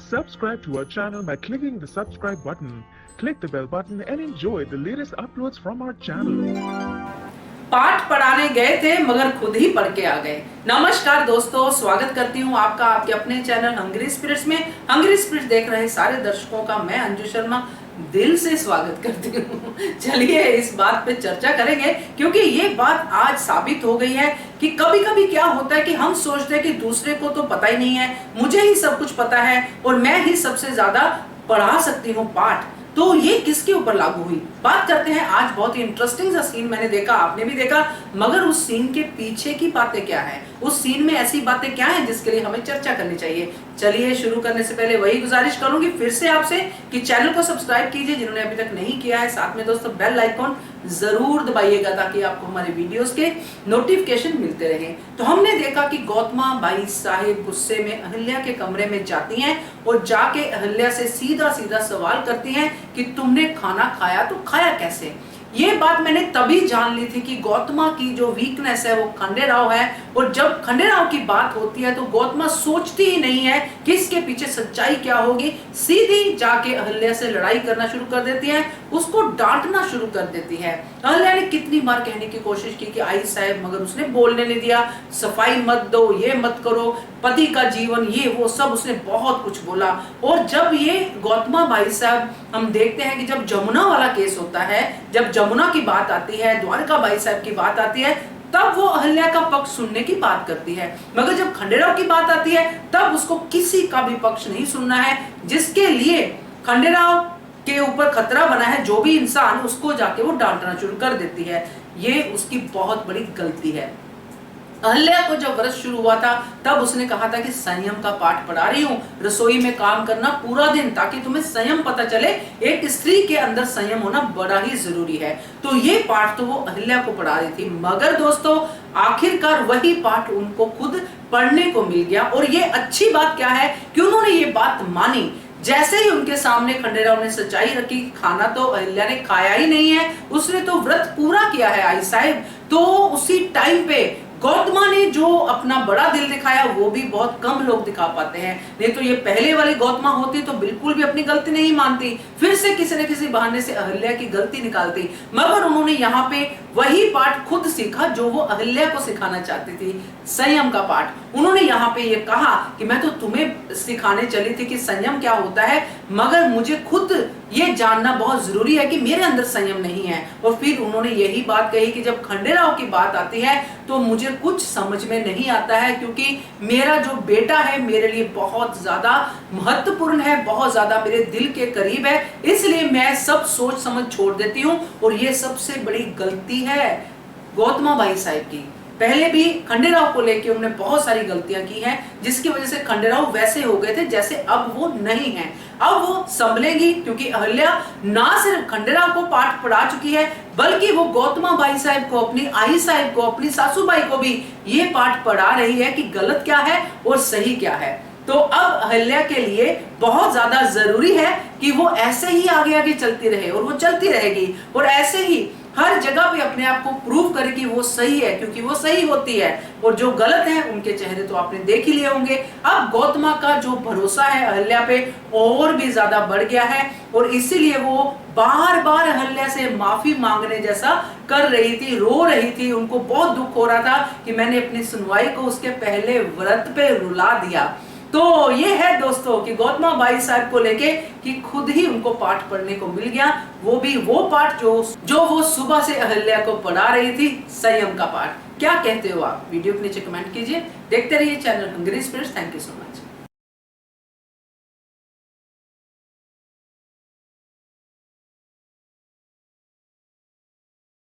Subscribe to our channel by clicking the subscribe button. Click the bell button and enjoy the latest uploads from our channel. पाठ पढ़ाने गए थे मगर खुद ही पढ़ के आ गए। नमस्कार दोस्तों, स्वागत करती हूँ आपका आपके अपने चैनल हंग्री स्पिरिट्स में। हंग्री स्पिरिट्स देख रहे सारे दर्शकों का मैं अंजू शर्मा दिल से स्वागत करती हूँ। चलिए इस बात पे चर्चा करेंगे क्योंकि ये बात आज साबित हो गई है कि कभी कभी क्या होता है कि हम सोचते हैं कि दूसरे को तो पता ही नहीं है, मुझे ही सब कुछ पता है और मैं ही सबसे ज्यादा पढ़ा सकती हूँ पाठ। तो ये किसके ऊपर लागू हुई? बात करते हैं। आज बहुत ही इंटरेस्टिंग सा सीन मैंने देखा, आपने भी देखा, मगर उस सीन के पीछे की बातें क्या है, उस सीन में ऐसी बातें क्या हैं जिसके लिए हमें चर्चा करनी चाहिए। चलिए शुरू करने से पहले वही गुजारिश करूंगी फिर से आपसे कि चैनल को सब्सक्राइब कीजिए जिन्होंने अभी तक नहीं किया है। साथ में दोस्तों बेल आइकॉन जरूर दबाइएगा ताकि आपको हमारे वीडियोस के नोटिफिकेशन मिलते रहें। तो हमने देखा कि गौतमा बाई साहिब गुस्से में अहिल्या के कमरे में जाती हैं और जाके अहिल्या से सीधा सीधा सवाल करती हैं कि तुमने खाना खाया तो खाया कैसे। ये बात मैंने तभी जान ली थी कि गौतमा की जो वीकनेस है वो खंडेराव है, और जब खंडेराव की बात होती है तो गौतमा सोचती ही नहीं है कि इसके पीछे सच्चाई क्या होगी, सीधी जाके अहिल्या से लड़ाई करना शुरू कर देती है, उसको डांटना शुरू कर देती है। अहिल्या ने कितनी बार कहने की कोशिश की कि आई साहब, मगर उसने बोलने नहीं दिया। सफाई मत दो, ये मत करो, पति का जीवन, ये वो सब उसने बहुत कुछ बोला। और जब ये गौतमा बाई साहब हम देखते हैं कि जब जमुना वाला केस होता है, जब जमुना की बात आती है, द्वारका बाई साहब की बात आती है, तब वो अहिल्या का पक्ष सुनने की बात करती है। मगर जब खंडेराव की बात आती है तब उसको किसी का भी पक्ष नहीं सुनना है, जिसके लिए खंडेराव के ऊपर खतरा बना है जो भी इंसान, उसको जाके वो डांटना शुरू कर देती है। ये उसकी बहुत बड़ी गलती है। अहिल्या को जब व्रत शुरू हुआ था तब उसने कहा था कि संयम का पाठ पढ़ा रही हूँ, रसोई में काम करना पूरा दिन ताकि तुम्हें संयम पता चले। एक स्त्री के अंदर संयम होना बड़ा ही जरूरी है। तो ये पाठ तो वो अहिल्या को पढ़ा रही थी, मगर दोस्तों आखिरकार वही पाठ उनको खुद पढ़ने को मिल गया। और ये अच्छी बात क्या है कि उन्होंने ये बात मानी। जैसे ही उनके सामने खंडेराव ने सच्चाई रखी, खाना तो अहिल्या ने खाया ही नहीं है, उसने तो व्रत पूरा किया है आई साहब, तो उसी टाइम पे गौतमा ने जो अपना बड़ा दिल दिखाया वो भी बहुत कम लोग दिखा पाते हैं। नहीं तो ये पहले वाली गौतमा होती तो बिल्कुल भी अपनी गलती नहीं मानती, फिर से किसी न किसी बहाने से अहिल्या की गलती निकालती। मगर उन्होंने यहाँ पे वही पाठ खुद सीखा जो वो अहिल्या को सिखाना चाहती थी, संयम का पाठ। उन्होंने यहाँ पे ये कहा कि मैं तो तुम्हें सिखाने चली थी कि संयम क्या होता है, मगर मुझे खुद ये जानना बहुत जरूरी है कि मेरे अंदर संयम नहीं है। और फिर उन्होंने यही बात कही कि जब खंडेराव की बात आती है तो मुझे कुछ समझ में नहीं आता है, क्योंकि मेरा जो बेटा है मेरे लिए बहुत ज्यादा महत्वपूर्ण है, बहुत ज्यादा मेरे दिल के करीब है, इसलिए मैं सब सोच समझ छोड़ देती हूँ। और ये सबसे बड़ी गलती है गौतमा बाई साहब की। पहले भी खंडेराव को लेके उन्होंने बहुत सारी गलतियां की हैं, जिसकी वजह से खंडेराव वैसे हो गए थे जैसे अब वो नहीं है। अब वो संभलेगी, क्योंकि अहिल्या ना सिर्फ खंडेराव को पाठ पढ़ा चुकी है बल्कि वो गौतमा बाई साहब को, अपनी आई साहब को, अपनी सासूबाई को भी ये पाठ पढ़ा रही है कि गलत क्या है और सही क्या है। तो अब अहिल्या के लिए बहुत ज्यादा जरूरी है कि वो ऐसे ही आगे आगे चलती रहे, और वो चलती रहेगी, और ऐसे ही हर जगह पे अपने आप को प्रूव करे कि वो सही है, क्योंकि वो सही होती है। और जो गलत है उनके चेहरे तो आपने देख ही लिए होंगे। अब गौतमा का जो भरोसा है अहिल्या पे और भी ज्यादा बढ़ गया है, और इसीलिए वो बार बार अहिल्या से माफी मांगने जैसा कर रही थी, रो रही थी। उनको बहुत दुख हो रहा था कि मैंने अपनी सुनवाई को उसके पहले व्रत पे रुला दिया। तो ये है दोस्तों कि गौतमा बाई साहब को लेके कि खुद ही उनको पाठ पढ़ने को मिल गया, वो भी वो पाठ जो वो सुबह से अहिल्या को पढ़ा रही थी, संयम का पाठ। क्या कहते हो आप? वीडियो के नीचे कमेंट कीजिए। देखते रहिए channel hungry spirits. Thank you so much.